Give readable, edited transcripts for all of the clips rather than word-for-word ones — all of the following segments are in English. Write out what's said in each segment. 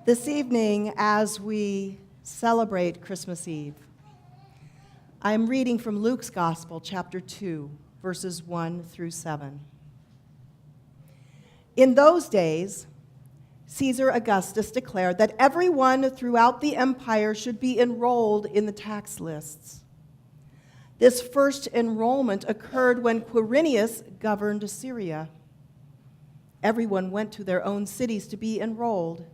This evening, as we celebrate Christmas Eve, I am reading from Luke's Gospel, chapter 2, verses 1 through 7. In those days, Caesar Augustus declared that everyone throughout the empire should be enrolled in the tax lists. This first enrollment occurred when Quirinius governed Syria. Everyone went to their own cities to be enrolled.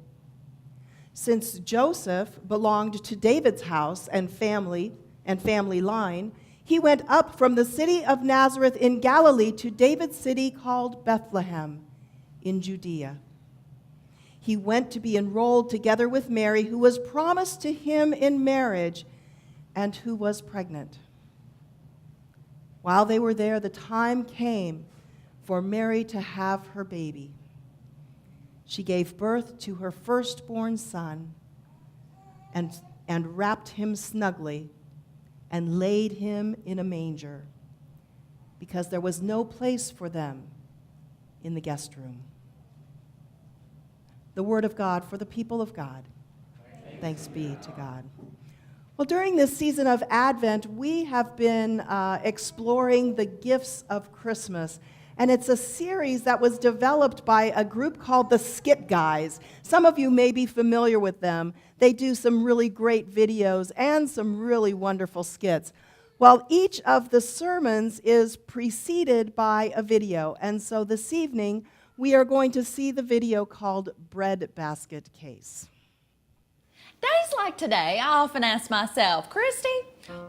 Since Joseph belonged to David's house and family line, he went up from the city of Nazareth in Galilee to David's city called Bethlehem in Judea. He went to be enrolled together with Mary, who was promised to him in marriage and who was pregnant. While they were there, the time came for Mary to have her baby. She gave birth to her firstborn son and wrapped him snugly and laid him in a manger because there was no place for them in the guest room. The word of God for the people of God. Thanks be to God. Well, during this season of Advent, we have been exploring the gifts of Christmas. And it's a series that was developed by a group called the Skit Guys. Some of you may be familiar with them. They do some really great videos and some really wonderful skits. Well, each of the sermons is preceded by a video. And so this evening, we are going to see the video called Bread Basket Case. Days like today, I often ask myself, Christy,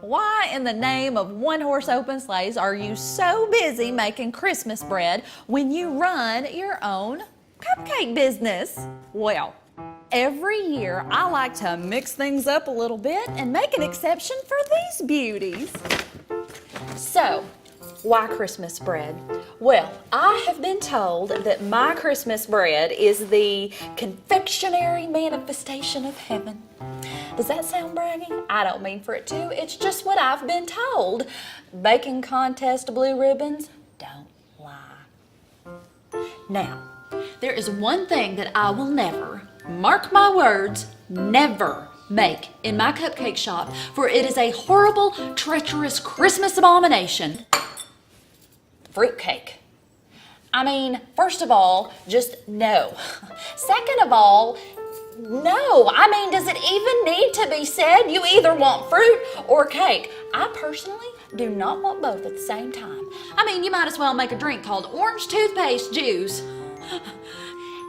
why in the name of one-horse open sleighs are you so busy making Christmas bread when you run your own cupcake business? Well, every year I like to mix things up a little bit and make an exception for these beauties. So, why Christmas bread? Well, I have been told that my Christmas bread is the confectionery manifestation of heaven. Does that sound braggy? I don't mean for it to. It's just what I've been told. Baking contest blue ribbons don't lie. Now, there is one thing that I will never, mark my words, never make in my cupcake shop, for it is a horrible, treacherous Christmas abomination. Fruitcake. I mean, first of all, just no. Second of all, no. I mean, does it even need to be said? You either want fruit or cake. I personally do not want both at the same time. I mean, you might as well make a drink called orange toothpaste juice.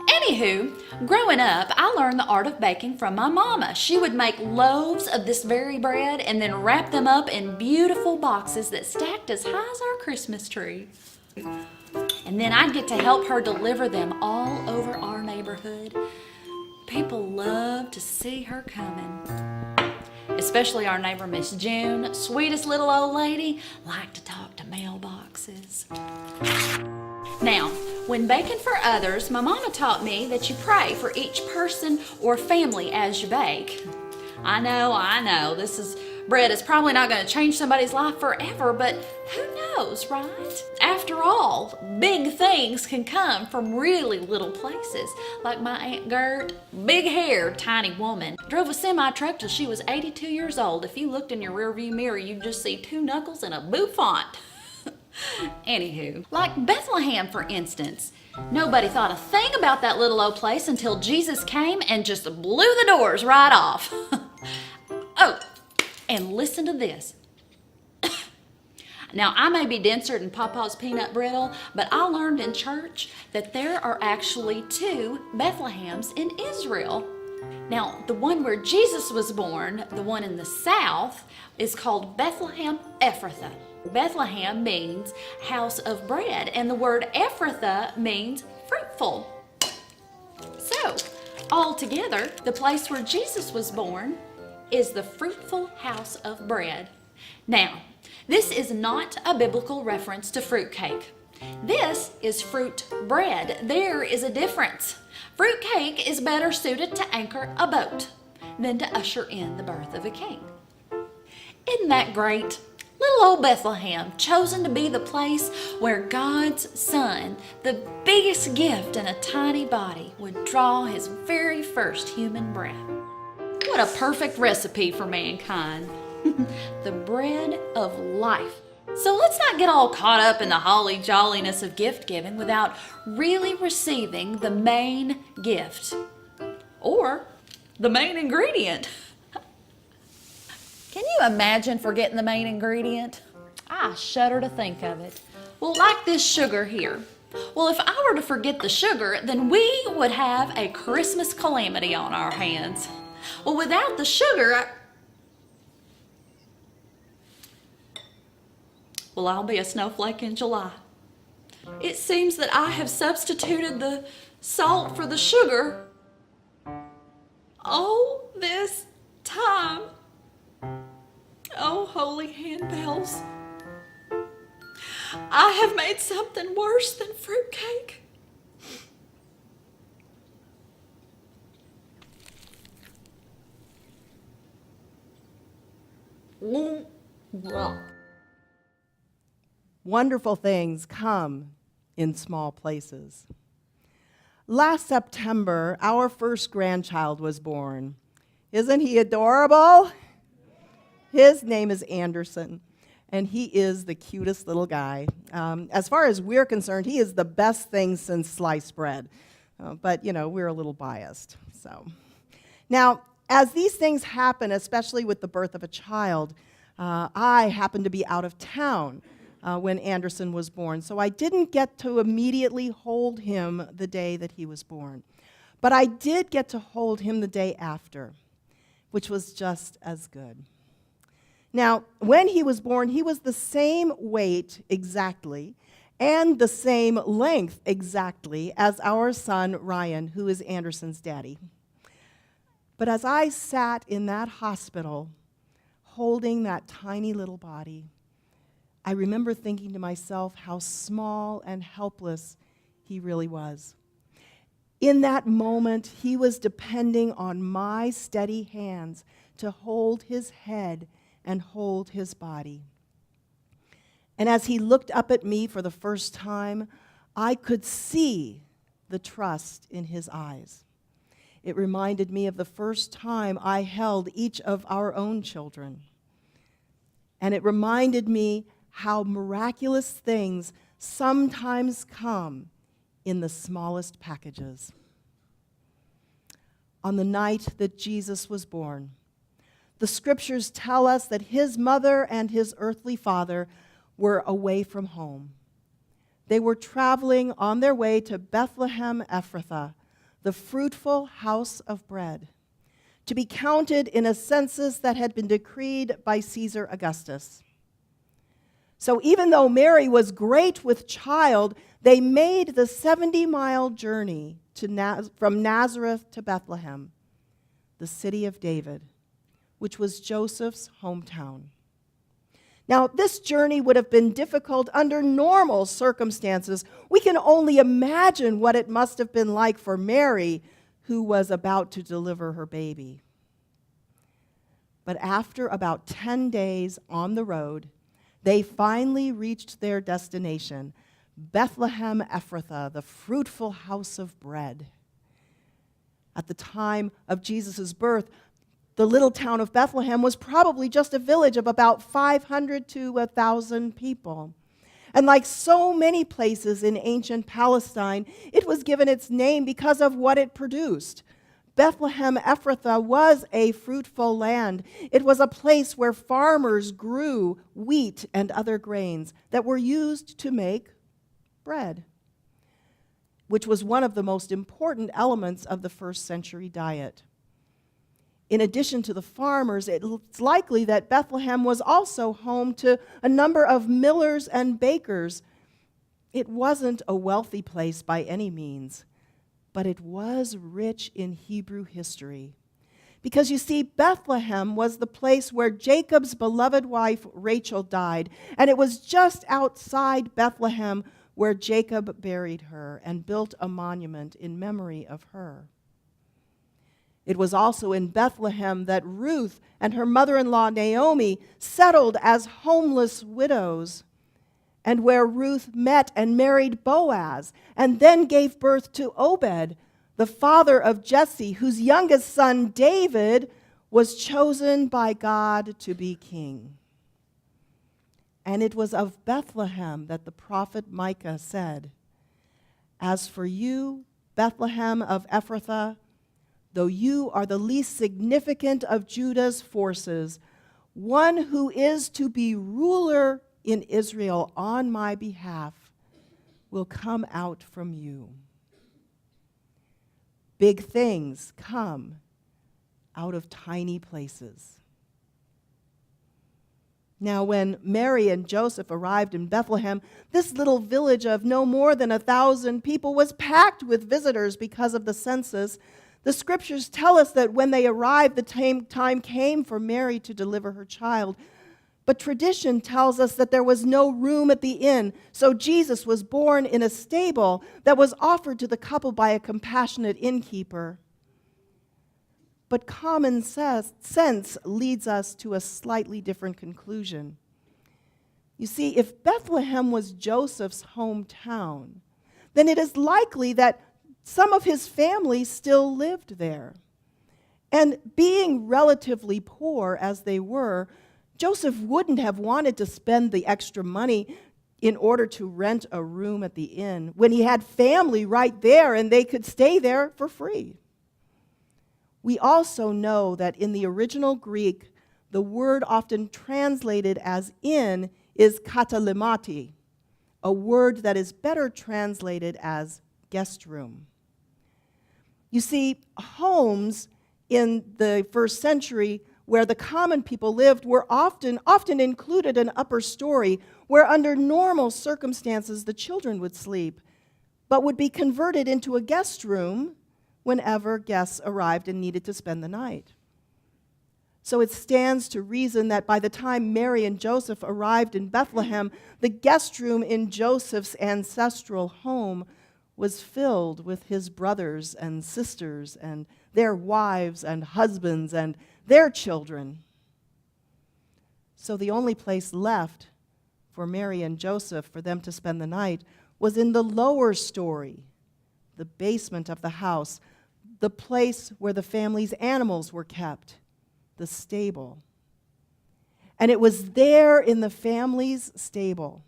Anywho, growing up, I learned the art of baking from my mama. She would make loaves of this very bread and then wrap them up in beautiful boxes that stacked as high as our Christmas tree. And then I'd get to help her deliver them all over our neighborhood. People love to see her coming. Especially our neighbor, Miss June, sweetest little old lady, liked to talk to mailboxes. Now, when baking for others, my mama taught me that you pray for each person or family as you bake. I know, bread is probably not going to change somebody's life forever, but who knows, right? After all, big things can come from really little places. Like my Aunt Gert, big-haired, tiny woman, drove a semi-truck till she was 82 years old. If you looked in your rearview mirror, you'd just see 2 knuckles and a bouffant. Anywho, like Bethlehem, for instance. Nobody thought a thing about that little old place until Jesus came and just blew the doors right off. Oh, and listen to this. Now, I may be denser than Papa's peanut brittle, but I learned in church that there are actually 2 Bethlehems in Israel. Now, the one where Jesus was born, the one in the south, is called Bethlehem Ephrathah. Bethlehem means house of bread, and the word Ephrathah means fruitful. So, altogether, the place where Jesus was born is the fruitful house of bread. Now, this is not a biblical reference to fruitcake. This is fruit bread. There is a difference. Fruitcake is better suited to anchor a boat than to usher in the birth of a king. Isn't that great? Little old Bethlehem, chosen to be the place where God's Son, the biggest gift in a tiny body, would draw his very first human breath. What a perfect recipe for mankind. The bread of life. So let's not get all caught up in the holly jolliness of gift giving without really receiving the main gift. Or the main ingredient. Can you imagine forgetting the main ingredient? I shudder to think of it. Well, like this sugar here. Well, if I were to forget the sugar, then we would have a Christmas calamity on our hands. Well, without the sugar, well, I'll be a snowflake in July. It seems that I have substituted the salt for the sugar all this time. Oh, holy handbells. I have made something worse than fruitcake. Wonderful things come in small places. Last September, our first grandchild was born. Isn't he adorable? His name is Anderson, and he is the cutest little guy. As far as we're concerned, he is the best thing since sliced bread. But, we're a little biased. Now, as these things happen, especially with the birth of a child, I happened to be out of town when Anderson was born, so I didn't get to immediately hold him the day that he was born. But I did get to hold him the day after, which was just as good. Now, when he was born, he was the same weight exactly and the same length exactly as our son Ryan, who is Anderson's daddy. But as I sat in that hospital holding that tiny little body, I remember thinking to myself how small and helpless he really was. In that moment, he was depending on my steady hands to hold his head and hold his body. And as he looked up at me for the first time, I could see the trust in his eyes. It reminded me of the first time I held each of our own children. And it reminded me how miraculous things sometimes come in the smallest packages. On the night that Jesus was born, the scriptures tell us that his mother and his earthly father were away from home. They were traveling on their way to Bethlehem Ephrathah, the fruitful house of bread, to be counted in a census that had been decreed by Caesar Augustus. So even though Mary was great with child, they made the 70-mile journey from Nazareth to Bethlehem, the city of David, which was Joseph's hometown. Now, this journey would have been difficult under normal circumstances. We can only imagine what it must have been like for Mary, who was about to deliver her baby. But after about 10 days on the road, they finally reached their destination, Bethlehem Ephrathah, the fruitful house of bread. At the time of Jesus' birth, the little town of Bethlehem was probably just a village of about 500 to 1,000 people. And like so many places in ancient Palestine, it was given its name because of what it produced. Bethlehem Ephrathah was a fruitful land. It was a place where farmers grew wheat and other grains that were used to make bread, which was one of the most important elements of the first century diet. In addition to the farmers, it's likely that Bethlehem was also home to a number of millers and bakers. It wasn't a wealthy place by any means, but it was rich in Hebrew history. Because you see, Bethlehem was the place where Jacob's beloved wife Rachel died, and it was just outside Bethlehem where Jacob buried her and built a monument in memory of her. It was also in Bethlehem that Ruth and her mother-in-law Naomi settled as homeless widows, and where Ruth met and married Boaz, and then gave birth to Obed, the father of Jesse, whose youngest son David was chosen by God to be king. And it was of Bethlehem that the prophet Micah said, "As for you, Bethlehem of Ephrathah, though you are the least significant of Judah's forces, one who is to be ruler in Israel on my behalf will come out from you." Big things come out of tiny places. Now, when Mary and Joseph arrived in Bethlehem, this little village of no more than 1,000 people was packed with visitors because of the census. The scriptures tell us that when they arrived, the time came for Mary to deliver her child. But tradition tells us that there was no room at the inn, so Jesus was born in a stable that was offered to the couple by a compassionate innkeeper. But common sense leads us to a slightly different conclusion. You see, if Bethlehem was Joseph's hometown, then it is likely that some of his family still lived there. And being relatively poor as they were, Joseph wouldn't have wanted to spend the extra money in order to rent a room at the inn when he had family right there and they could stay there for free. We also know that in the original Greek, the word often translated as inn is katalimati, a word that is better translated as guest room. You see, homes in the first century where the common people lived were often included an upper story where under normal circumstances the children would sleep, but would be converted into a guest room whenever guests arrived and needed to spend the night. So it stands to reason that by the time Mary and Joseph arrived in Bethlehem, the guest room in Joseph's ancestral home was filled with his brothers and sisters and their wives and husbands and their children. So the only place left for Mary and Joseph for them to spend the night was in the lower story, the basement of the house, the place where the family's animals were kept, the stable. And it was there in the family's stable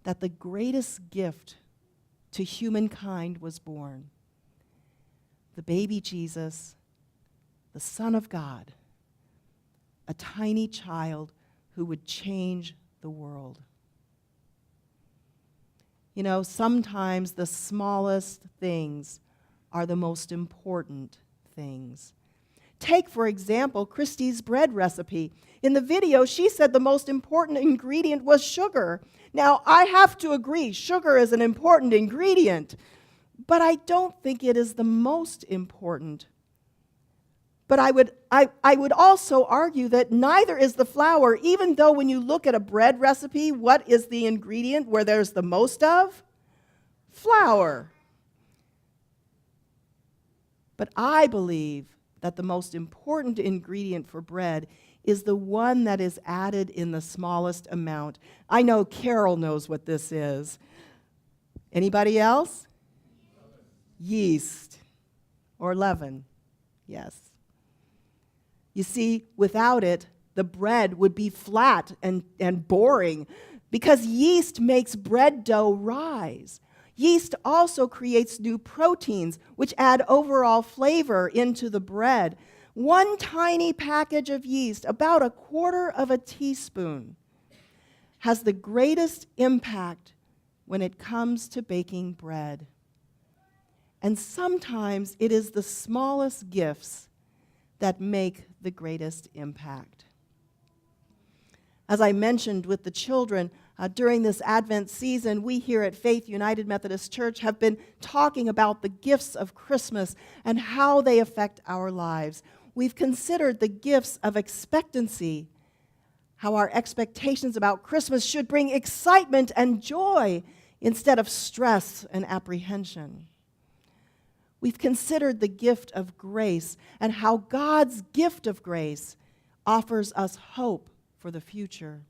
that the greatest gift to humankind was born. The baby Jesus, the Son of God, a tiny child who would change the world. You know, sometimes the smallest things are the most important things. Take, for example, Christy's bread recipe. In the video, she said the most important ingredient was sugar. Now, I have to agree, sugar is an important ingredient, but I don't think it is the most important. But I would also argue that neither is the flour, even though when you look at a bread recipe, what is the ingredient where there's the most of? Flour. But I believe that the most important ingredient for bread is the one that is added in the smallest amount. I know Carol knows what this is. Anybody else? Yeast or leaven. Yes. You see, without it, the bread would be flat and boring because yeast makes bread dough rise. Yeast also creates new proteins, which add overall flavor into the bread. One tiny package of yeast, about 1/4 of a teaspoon, has the greatest impact when it comes to baking bread. And sometimes it is the smallest gifts that make the greatest impact. As I mentioned with the children, during this Advent season, we here at Faith United Methodist Church have been talking about the gifts of Christmas and how they affect our lives. We've considered the gifts of expectancy, how our expectations about Christmas should bring excitement and joy instead of stress and apprehension. We've considered the gift of grace and how God's gift of grace offers us hope for the future.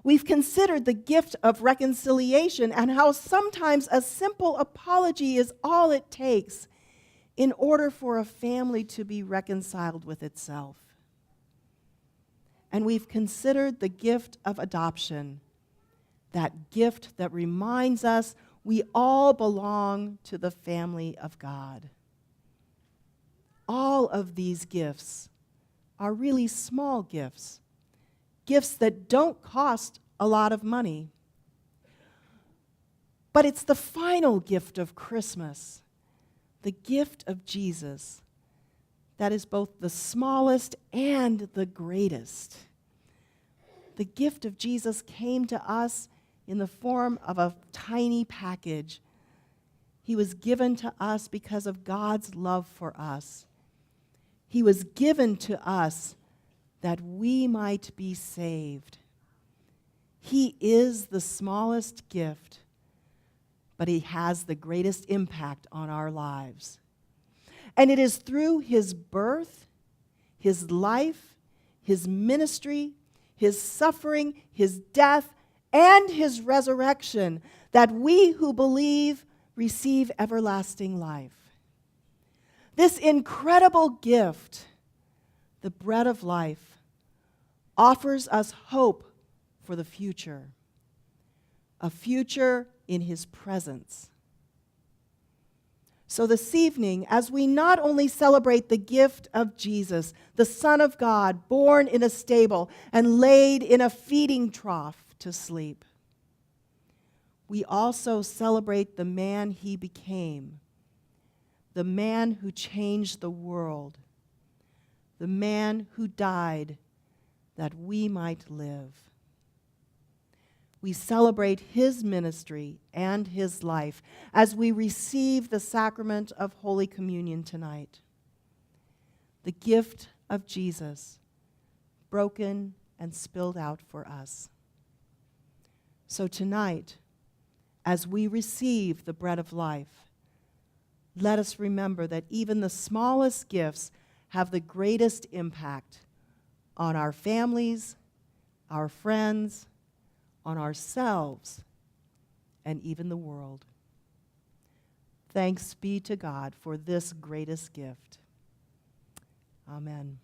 We've considered the gift of reconciliation and how sometimes a simple apology is all it takes in order for a family to be reconciled with itself. And we've considered the gift of adoption, that gift that reminds us we all belong to the family of God. All of these gifts are really small gifts, gifts that don't cost a lot of money. But it's the final gift of Christmas, the gift of Jesus, that is both the smallest and the greatest. The gift of Jesus came to us in the form of a tiny package. He was given to us because of God's love for us. He was given to us that we might be saved. He is the smallest gift, but he has the greatest impact on our lives. And it is through his birth, his life, his ministry, his suffering, his death, and his resurrection that we who believe receive everlasting life. This incredible gift, the bread of life, offers us hope for the future, a future in his presence. So this evening, as we not only celebrate the gift of Jesus, the Son of God, born in a stable and laid in a feeding trough to sleep, we also celebrate the man he became, the man who changed the world, the man who died that we might live. We celebrate his ministry and his life as we receive the sacrament of Holy Communion tonight. The gift of Jesus, broken and spilled out for us. So tonight, as we receive the bread of life, let us remember that even the smallest gifts have the greatest impact on our families, our friends, on ourselves, and even the world. Thanks be to God for this greatest gift. Amen.